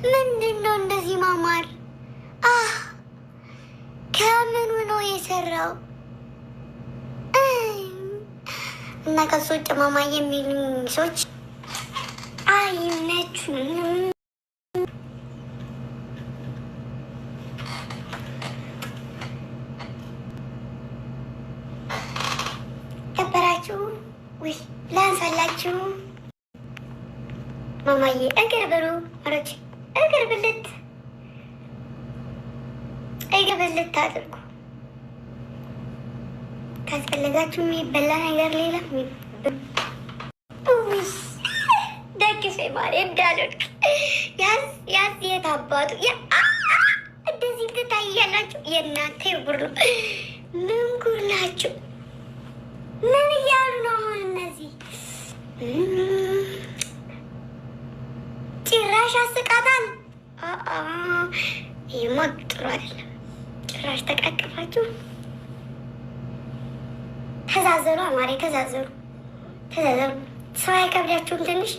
ምንድን ነው እንደዚህ ማማር? ከምኑ ነው የሰራው? እና ከሱ ውጭ ማማ የሚሉኝ ሰዎች አይመቹም። ከበራችሁ ወይ ላንሳላችሁ? ማማዬ እግር ብሉ ማሮች፣ እግር ብልት አድርጉ። ካስፈለጋችሁ የሚበላ ነገር ሌላ ደግፌ ማር እንዳልወድቅ ያዝ የት አባቱ እንደዚህ ትታያላችሁ። የእናንተ ጉር ነው። ምን ጉር ናችሁ? ምን እያሉ ነው አሁን እነዚህ? ጭራሽ አስቃታል። ይህማ ጥሩ አይደለም። ጭራሽ ተቃቀፋችሁ። ተዛዘሩ አማሬ፣ ተዛዘሩ። ሰው አይከብዳችሁም? ትንሽ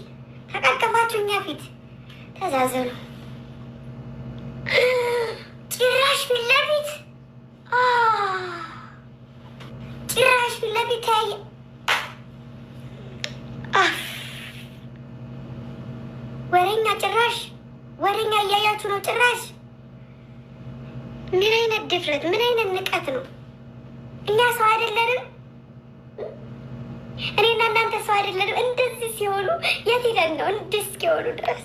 ተቃቀፋችሁ እኛ ፊት ተዛዘሩ። ጭራሽ ፊት ለፊት ታየ። ወሬኛ ጭራሽ ወሬኛ እያያችሁ ነው። ጭራሽ ምን አይነት ድፍረት፣ ምን አይነት ንቀት ነው? እኛ ሰው አይደለንም? እኔና እናንተ ሰው አይደለንም? እንደዚህ ሲሆኑ የት ሄደን ነው እንዲህ እስኪሆኑ ድረስ?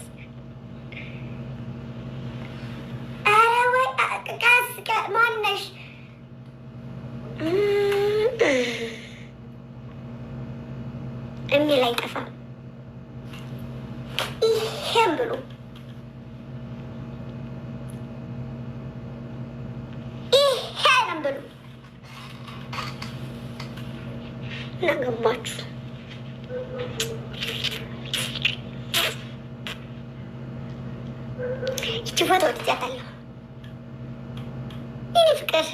ኧረ ወይ ማነሽ? የሚል አይጠፋም። ይሄም ብሎ ይሄንም ብሎ እናገባችሁ። ይቺ ፎቶ ወጥቻታለሁ። የኔ ፍቅር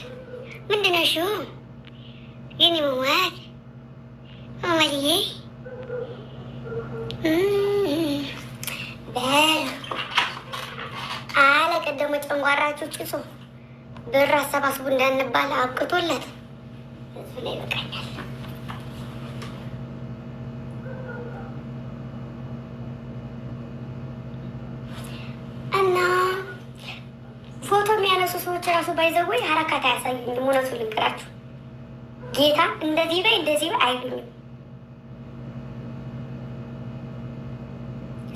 ምንድን ነው? እሺ የኔ መዋል ማማዬ አለ ቀደሞ ጨንጓራችሁ ጭሶ ብር አሰባስቡ እንዳንባል አብቅቶለት እሱ ላይ ይበቃኛል። እና ፎቶ የሚያነሱ ሰዎች ራሱ ባይዘወይ ሀረካት አያሳዩኝም። እውነቱን ልንገራችሁ ጌታ እንደዚህ በይ እንደዚህ በይ አይሉኝም።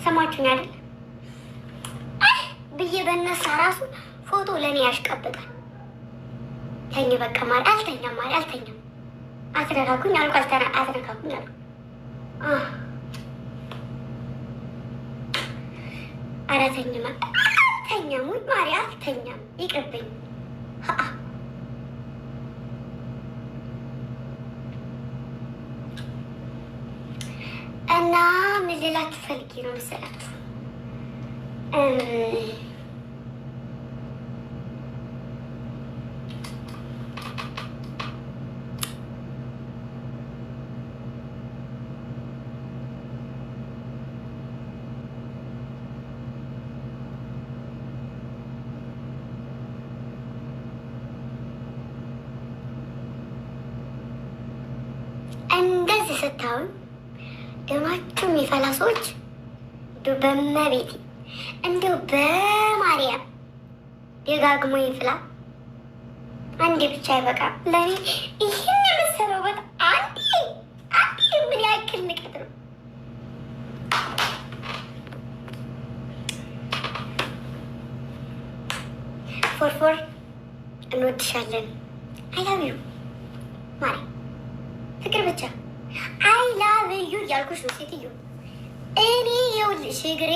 ሰማችሁኝ አይደል? ብዬ በነሳ ራሱ ፎቶ ለእኔ ያሽቀብጣል። ተኝ በቃ ማለት አልተኛም ማለት አልተኛም። አትነካኩኝ አልኩ አትነካኩኝ አልኩ። ኧረ ተኝማ አልተኛም ወይ ማሪ አልተኛም፣ ይቅርብኝ። እና ምን ልላችሁ ፈልጌ ነው መሰላችሁ? እንደዚህ ስታዩን ደማችሁ የሚፈላ ሰዎች እንደው በመቤቴ እንደው በማርያም ደጋግሞ ይፍላ። አንዴ ብቻ አይበቃም ለእኔ ይህን የመሰለው በት አንዴ ምን ያክል ንቀት ነው? ፎርፎር እንወድሻለን። አይላቪዩ ማሪ ፍቅር ብቻ አይላቪዩ እያልኩሽ ነው ሴትዮ። እኔ ይኸውልሽ እግሬ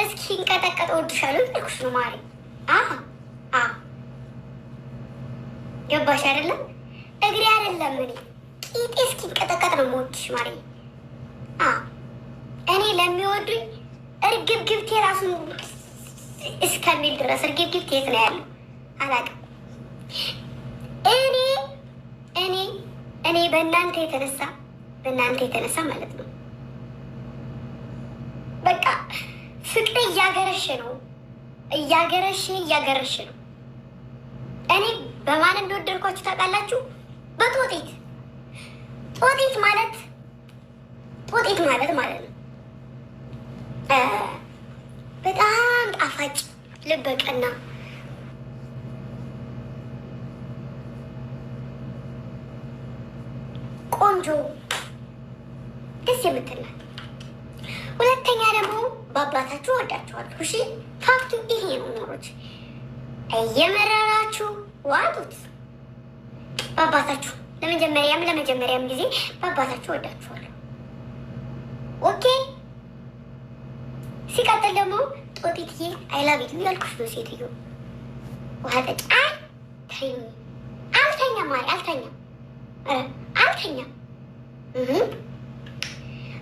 እስኪ እንቀጠቀጥ እወድሻለሁ እያልኩሽ ነው ማሪ። ገባሽ አይደለም? እግሬ አይደለም እኔ ቂጤ እስኪ እንቀጠቀጥ ነው የምወድሽ ማሪ። እኔ ለሚወዱኝ እርግብግብቴ ራሱን እስከሚል ድረስ እርግብግብቴ የት ነው ያለው አላውቅም። እኔ በእናንተ የተነሳ ማለት ነው በቃ ፍቅሬ እያገረሸ ነው። እያገረሽ ነው። እኔ በማን እንደወደድኳችሁ ታውቃላችሁ? በጦጢት ጦጢት ማለት ማለት ነው። በጣም ጣፋጭ ልበቀና ቆንጆ ደስ የምትላት። ሁለተኛ ደግሞ በአባታችሁ ወዳችኋለሁ። እሺ ፋክቱ ይሄ ነው። ኖሮች እየመረራችሁ ዋጡት። በአባታችሁ ለመጀመሪያም ጊዜ በአባታችሁ ወዳችኋለሁ። ኦኬ። ሲቀጥል ደግሞ ጦጢትዬ አይላቤት ያልኩሽ ነው። ሴትዮ ውሃ ጠጪ። አልተኛም አልተኛም።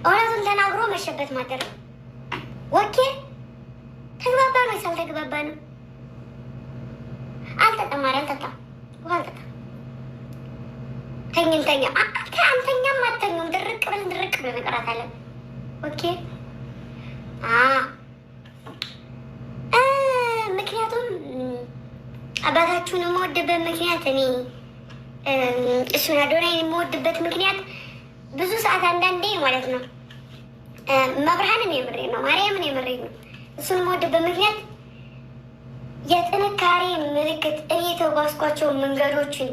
እውነቱን ተናግሮ መሸበት ማደር ነው። ኦኬ። ተግባባ ነው ሳልተግባባ ነው። አልጠጣም ውሃ አልጠጣም። ተኛ አንተኛም አተኛም። ድርቅ ብለን እንቀራታለን። ኦኬ። ምክንያቱም አባታችሁን የምወድበት ምክንያት እኔ እሱን አዶናይን የምወድበት ምክንያት ብዙ ሰዓት አንዳንዴ ማለት ነው መብርሃንን የምሬ ነው፣ ማርያምን የምሬ ነው። እሱን የምወድበት ምክንያት የጥንካሬ ምልክት እኔ የተጓዝኳቸው መንገዶችን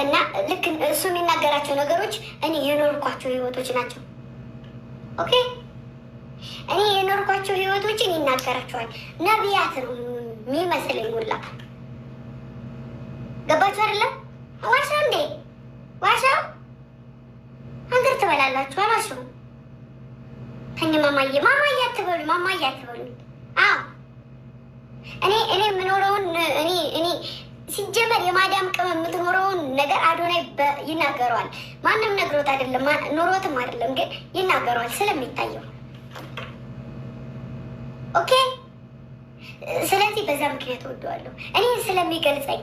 እና ልክ እሱ የሚናገራቸው ነገሮች እኔ የኖርኳቸው ህይወቶች ናቸው። ኦኬ። እኔ የኖርኳቸው ህይወቶችን ይናገራቸዋል። ነቢያት ነው የሚመስለኝ ሁላ። ገባችሁ አይደለም? ዋሻው እንዴ ዋሻው አንገር ትበላላችሁ። አላችሁ ከኝ ማማዬ አትበሉ። አዎ እኔ የምኖረውን እኔ ሲጀመር የማዳም ቅመም የምትኖረውን ነገር አዶናይ ይናገረዋል። ማንም ነግሮት አይደለም ኖሮትም አይደለም፣ ግን ይናገረዋል ስለሚታየው። ኦኬ። ስለዚህ በዛ ምክንያት እወደዋለሁ። እኔን ስለሚገልጸኝ፣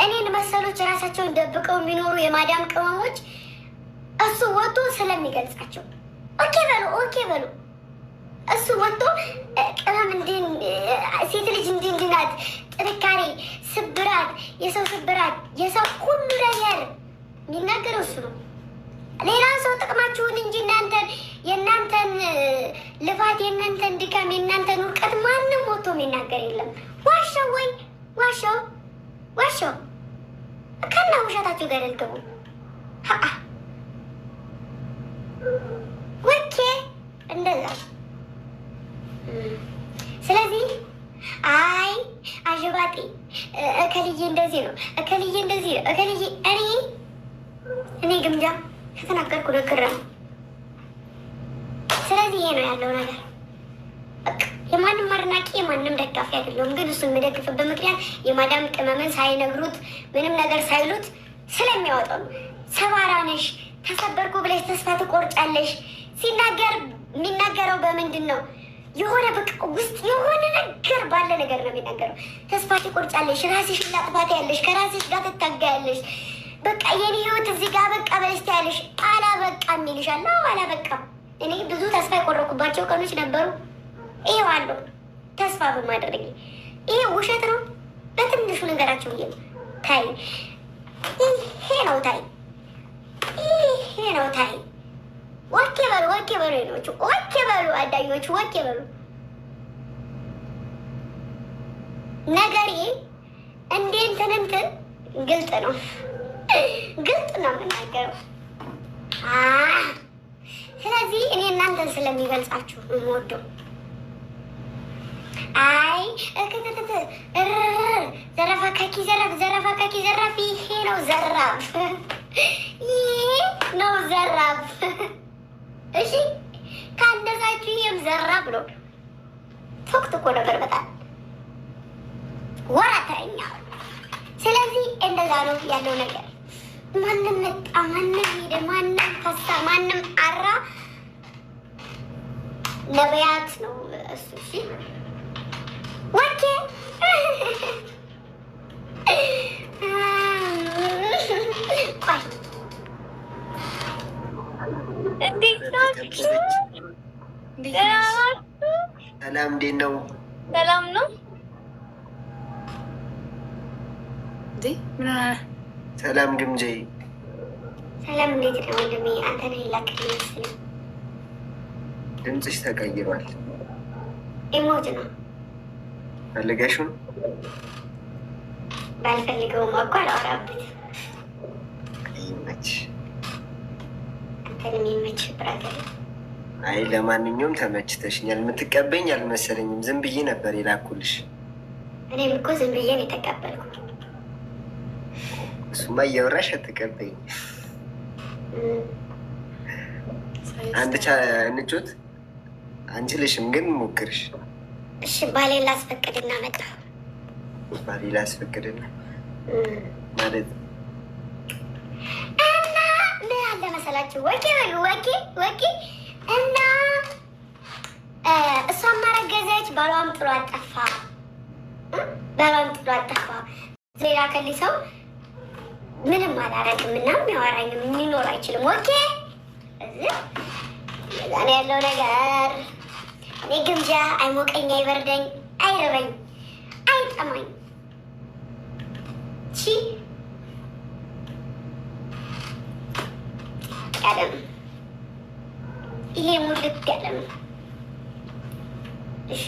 እኔን መሰሎች ራሳቸውን ደብቀው የሚኖሩ የማዳም ቅመሞች እሱ ወጥቶ ስለሚገልጻቸው። ኦኬ በሉ። እሱ ወጥቶ ቅመም ሴት ልጅ እንዲህ ናት፣ ጥንካሬ፣ ስብራት፣ የሰው ስብራት፣ የሰው ሁሉ ነገር የሚናገረው እሱ ነው። ሌላን ሰው ጥቅማችሁን እንጂ የእናንተን ልፋት፣ የእናንተን ድካም፣ የእናንተን ውድቀት ማንም ወጥቶ የሚናገር የለም። ዋሻው ከና ውሸታችሁ ጋር ልገቡ። ወኬ እንደዛ። ስለዚህ አዥባጤ እከልዬ እንደዚህ ነው፣ እከልዬ እንደዚህ ነው፣ እከልዬ እኔ ግምጃ ከተናገርኩ ነገር ነው። ስለዚህ ይሄ ነው ያለው ነገር። የማንም አድናቂ የማንም ደጋፊ አይደለሁም፣ ግን እሱን የምደግፍበት ምክንያት የማዳም ቅመምን ሳይነግሩት ምንም ነገር ሳይሉት ስለሚያወጣው ነው። ሰባራ ነሽ፣ ተሰበርኩ ብለሽ ተስፋ ትቆርጫለሽ። ሲናገር የሚናገረው በምንድን ነው? የሆነ በቃ ውስጥ የሆነ ነገር ባለ ነገር ነው የሚናገረው። ተስፋ ትቆርጫለሽ፣ ራስሽ ላጥፋት ያለሽ፣ ከራስሽ ጋር ትታጋያለሽ። በቃ የኔ ህይወት እዚህ ጋር በቃ በለስቲ ያለሽ አላበቃም ይልሻል። አላበቃም። እኔ ብዙ ተስፋ የቆረኩባቸው ቀኖች ነበሩ። ይሄው አለው ተስፋ በማድረግ ይሄ ውሸት ነው። በትንሹ ነገራቸው ይሄ ታይ ይሄ ነው ታይ ወኬ በሉ ነው ወኬ በሉ አዳኞቹ ወኬ በሉ ነገሬ እንዴት እንትን ግልጥ ነው የምናገረው። ስለዚህ እኔ እናንተን ስለሚገልጻችሁ የምወደው ዘረፋ ከኪ ዘራፍ ይሄ ነው ዘራፍ እሺ ካንደዛችሁ ይሄም ዘራፍ ነው። ፎክት እኮ ነበር በጣም ወራተኛ። ስለዚህ እንደዛ ነው ያለው ነገር። ማንም መጣ፣ ማንም ሄደ፣ ማንም ፈሳ፣ ማንም አራ ነቢያት ነው እሱ። እሺ ወኬ ቆይ ሰላም እንዴት ነው? ሰላም ነው እንዴ? ምን ሰላም ግምጄ። ሰላም እንዴት ነው ወንድሜ? አንተ ነህ ላክልኝ መሰለኝ። ድምፅሽ ተቀይሯል። ኢሞጅ ነው ፈልገሽው? ባልፈልገውም እኮ አላወራበት። ይመች አንተን የሚመች ብራዘር። አይ ለማንኛውም ተመችተሽኛል። የምትቀበኝ አልመሰለኝም። ዝም ብዬ ነበር የላኩልሽ። እኔም እኮ ዝም ብዬ ነው የተቀበልኩት። እሱማ እያወራሽ አትቀበኝ። አንድ እንጮት አንችልሽም፣ ግን ሞክርሽ። እሺ ባሌ ላስፈቅድና መጣሁ። ባሌ ላስፈቅድና ማለት እና ምን አለ መሰላችሁ? ወኬ በሉ ወኬ እና እሷን ማረገዘች፣ ባሏም ጥሎ አጠፋ። ሌላ ከሊ ሰው ምንም አላረግም እና የሚያወራኝም ሊኖር አይችልም። ኦኬ እዚህ እኔ ያለው ነገር እኔ ግምጃ አይሞቀኝ፣ አይበርደኝ፣ አይርበኝ፣ አይጠማኝ። ቺ ያለም ይሄ ሙልት ያለም እሺ፣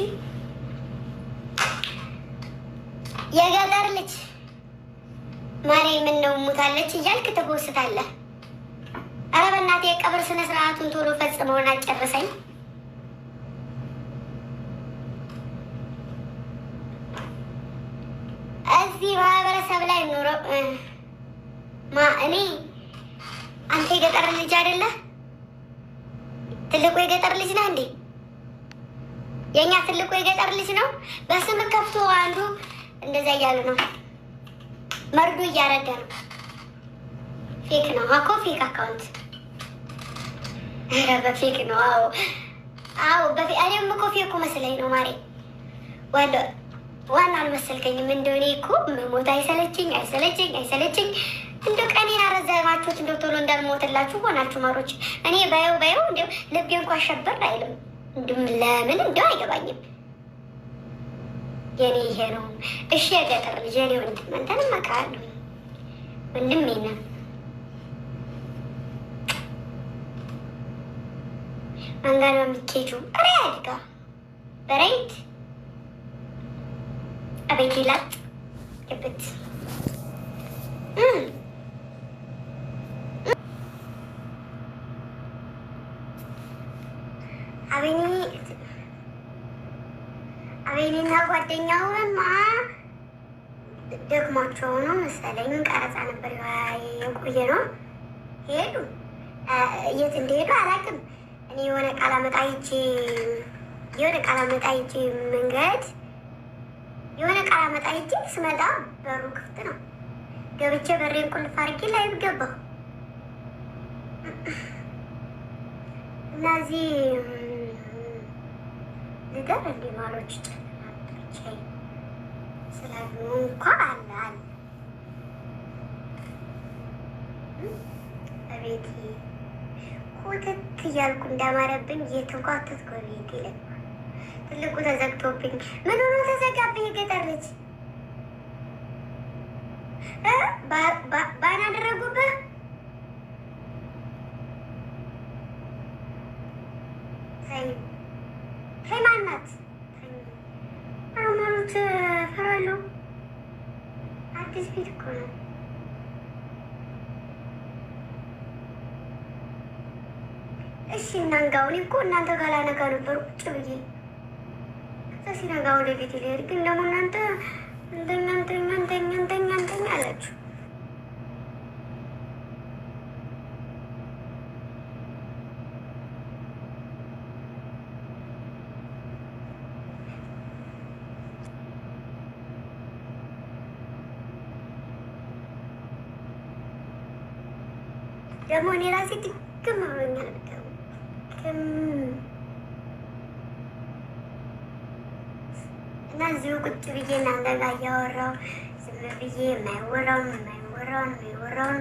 የገጠር ልጅ ማሬ ምን ነው ሙታለች እያልክ ትጎስታለህ። ኧረ በእናትህ የቀብር ስነ ስርዓቱን ቶሎ ፈጽመውን አጨርሰኝ። እዚህ ማህበረሰብ ላይ ኑሮ እኔ አንተ የገጠር ልጅ አይደለህ? ትልቁ የገጠር ልጅ ነህ እንዴ? የእኛ ትልቁ የገጠር ልጅ ነው። በስም ከፍቶ አንዱ እንደዛ እያሉ ነው፣ መርዶ እያረደ ነው። ፌክ ነው እኮ ፌክ አካውንት። ኧረ በፌክ ነው። አዎ እኔም እኮ ፌኩ መስለኝ ነው ማሬ። ዋና አልመሰልከኝም። እንደሆነ እኮ ሞት አይሰለችኝ። እንደው ቀኔን አረዘማችሁት። እንደው ቶሎ እንዳልሞትላችሁ ሆናችሁ ማሮች። እኔ ባየው እንደው ልቤ እንኳን ሸበር አይልም። ለምን እንደው አይገባኝም። የኔ ይሄ ነው። እሺ የገጠር ልጅ የኔ ወንድም፣ አንተንም አውቃለሁ ወንድሜ ነህ። አንጋራ የሚኬጁ ሬድ ጋ በሬድ አቤት ይላጥ ግብት አቤኔና ጓደኛውማ ደግሟቸው ነው መሰለኝ። ቀረጻ ነበር የቆየ ነው። ሄዱ የት እንደሄዱ አላውቅም። እኔ የሆነ ቃል አመጣ ይቼ መንገድ የሆነ ቃል አመጣ ይቼ ስመጣ በሩ ክፍት ነው። ገብቼ በሬን ቁልፍ አድርጌ ላይ ገባሁ እና እዚህ ልደር እንዲ ማሎች ጨናቶች ስላሉ እንኳ አለ በቤቴ ኮተት እያልኩ እንዳማረብኝ እየተንኳተትኩ በቤቴ ላይ ትልቁ ተዘግቶብኝ። ምን ሆኖ ተዘጋብኝ? የገጠር ልጅ ባን አደረጉብህ? ተይ ማናት? አማሮች ፈራለሁ። አዲስ ቤት እኮ ነው። እሺ እናንጋው። እኔ እኮ እናንተ ጋር ላነጋ ነበር ቁጭ ብዬ። ከዛ ሲነጋ ወደ ቤት ሊሄድ ግን ደግሞ እናንተ እንተኛ አላችሁ። ደግሞ እኔ ራሴ ድግም ብሎኛል። እና እዚሁ ቁጭ ብዬ እናንተ ጋር እያወራሁ ዝም ብዬ የማይወራውን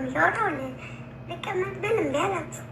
እያወራሁ ልቀመጥ ብል እምቢ አላችሁ።